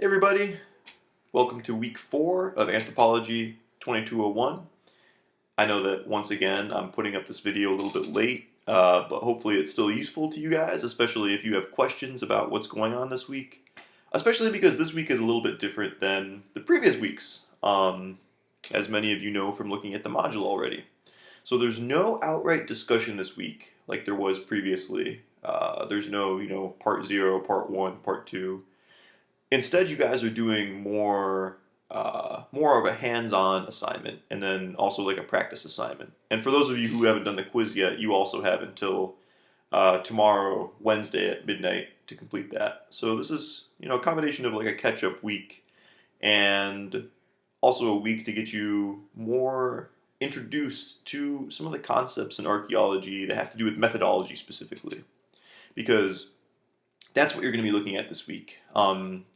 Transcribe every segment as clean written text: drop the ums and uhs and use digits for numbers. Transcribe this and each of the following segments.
Hey everybody, welcome to week 4 of Anthropology 2201. I know that once again I'm putting up this video a little bit late, but hopefully it's still useful to you guys, especially if you have questions about what's going on this week. Especially because this week is a little bit different than the previous weeks, as many of you know from looking at the module already. So there's no outright discussion this week like there was previously. There's no, part 0, part 1, part 2. Instead, you guys are doing more of a hands-on assignment, and then also like a practice assignment. And for those of you who haven't done the quiz yet, you also have until tomorrow, Wednesday at midnight, to complete that. So this is a combination of like a catch-up week and also a week to get you more introduced to some of the concepts in archaeology that have to do with methodology specifically, because that's what you're going to be looking at this week.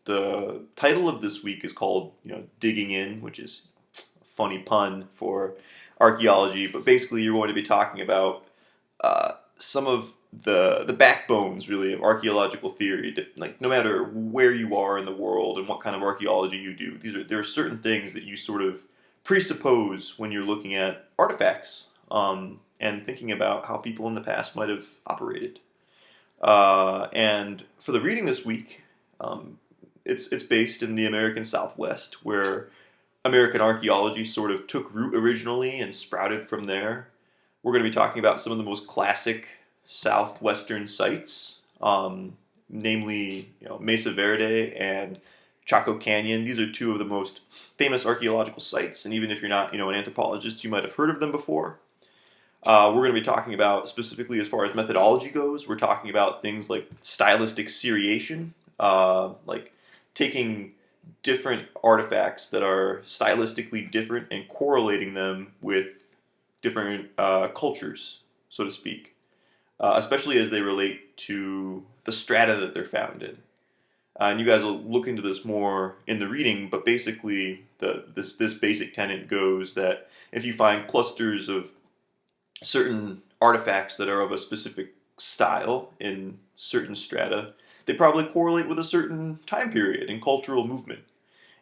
The title of this week is called, Digging In, which is a funny pun for archaeology, but basically you're going to be talking about some of the backbones, really, of archaeological theory. Like, no matter where you are in the world and what kind of archaeology you do, there are certain things that you sort of presuppose when you're looking at artifacts and thinking about how people in the past might have operated. And for the reading this week, it's based in the American Southwest, where American archaeology sort of took root originally and sprouted from there. We're going to be talking about some of the most classic southwestern sites, namely Mesa Verde and Chaco Canyon. These are two of the most famous archaeological sites, and even if you're not an anthropologist, you might have heard of them before. We're going to be talking about, specifically as far as methodology goes, we're talking about things like stylistic seriation, like taking different artifacts that are stylistically different and correlating them with different cultures, so to speak, especially as they relate to the strata that they're found in. And you guys will look into this more in the reading, but basically this basic tenet goes that if you find clusters of certain artifacts that are of a specific style in certain strata, they probably correlate with a certain time period and cultural movement.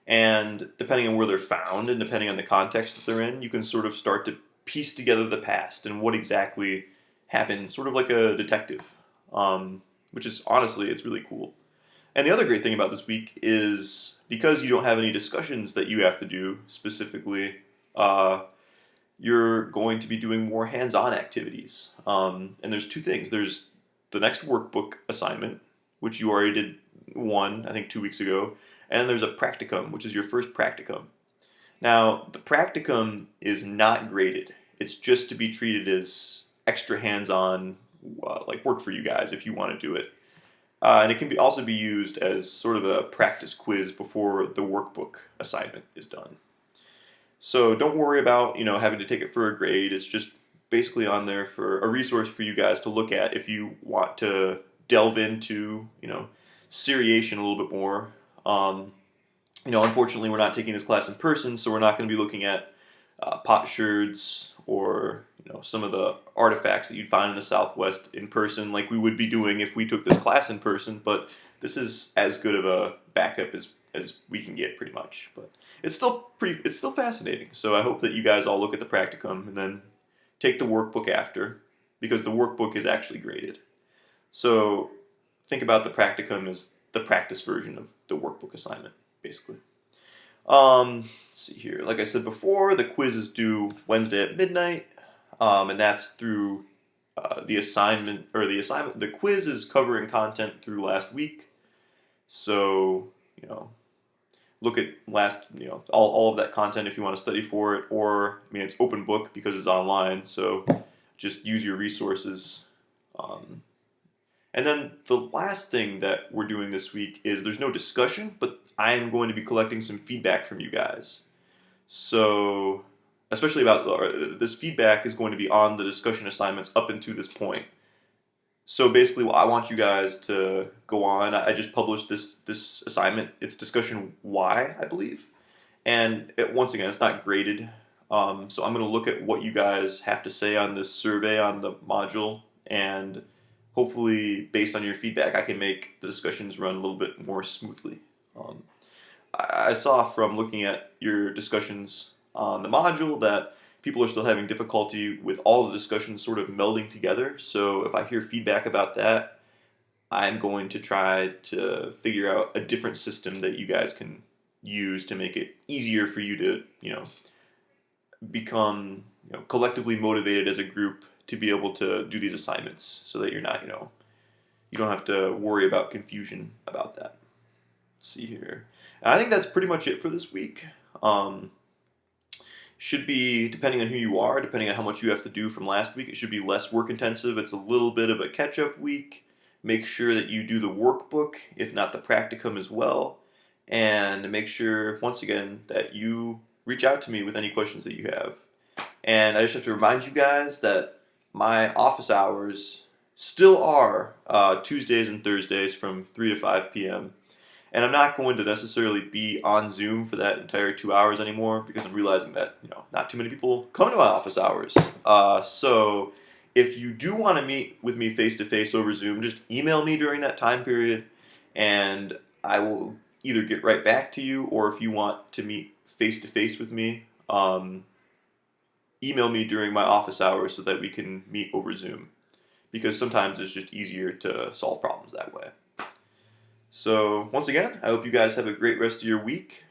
And depending on where they're found and depending on the context that they're in, you can sort of start to piece together the past and what exactly happened, sort of like a detective, which is honestly, it's really cool. And the other great thing about this week is because you don't have any discussions that you have to do specifically, you're going to be doing more hands-on activities. And there's two things. There's the next workbook assignment, which you already did one, I think 2 weeks ago, and there's a practicum, which is your first practicum. Now, the practicum is not graded. It's just to be treated as extra hands-on, like work for you guys if you want to do it. And it can also be used as sort of a practice quiz before the workbook assignment is done. So don't worry about, having to take it for a grade. It's just basically on there for a resource for you guys to look at if you want to delve into, seriation a little bit more. Unfortunately, we're not taking this class in person, so we're not going to be looking at potsherds or, some of the artifacts that you'd find in the Southwest in person like we would be doing if we took this class in person, but this is as good of a backup as we can get, pretty much. But it's still fascinating. So I hope that you guys all look at the practicum and then take the workbook after, because the workbook is actually graded. So think about the practicum as the practice version of the workbook assignment, basically. Let's see here. Like I said before, the quiz is due Wednesday at midnight, and that's through the assignment. The quiz is covering content through last week. So look at all of that content if you want to study for it, or it's open book because it's online, so just use your resources. And then the last thing that we're doing this week is there's no discussion, but I am going to be collecting some feedback from you guys. So especially about this feedback is going to be on the discussion assignments up until this point. So basically, I want you guys to go on. I just published this assignment. It's discussion Y, I believe. And once again, it's not graded. So I'm going to look at what you guys have to say on this survey on the module, and hopefully, based on your feedback, I can make the discussions run a little bit more smoothly. I saw from looking at your discussions on the module that people are still having difficulty with all the discussions sort of melding together. So if I hear feedback about that, I'm going to try to figure out a different system that you guys can use to make it easier for you to, become, collectively motivated as a group to be able to do these assignments so that you're not, you don't have to worry about confusion about that. Let's see here. And I think that's pretty much it for this week. Um, should be, depending on who you are, depending on how much you have to do from last week, it should be less work intensive. It's a little bit of a catch up week. Make sure that you do the workbook, if not the practicum as well. And make sure, once again, that you reach out to me with any questions that you have. And I just have to remind you guys that my office hours still are Tuesdays and Thursdays from 3 to 5 p.m. And I'm not going to necessarily be on Zoom for that entire 2 hours anymore because I'm realizing that not too many people come to my office hours. So if you do want to meet with me face to face over Zoom, just email me during that time period, and I will either get right back to you, or if you want to meet face to face with me, email me during my office hours so that we can meet over Zoom. Because sometimes it's just easier to solve problems that way. So, once again, I hope you guys have a great rest of your week.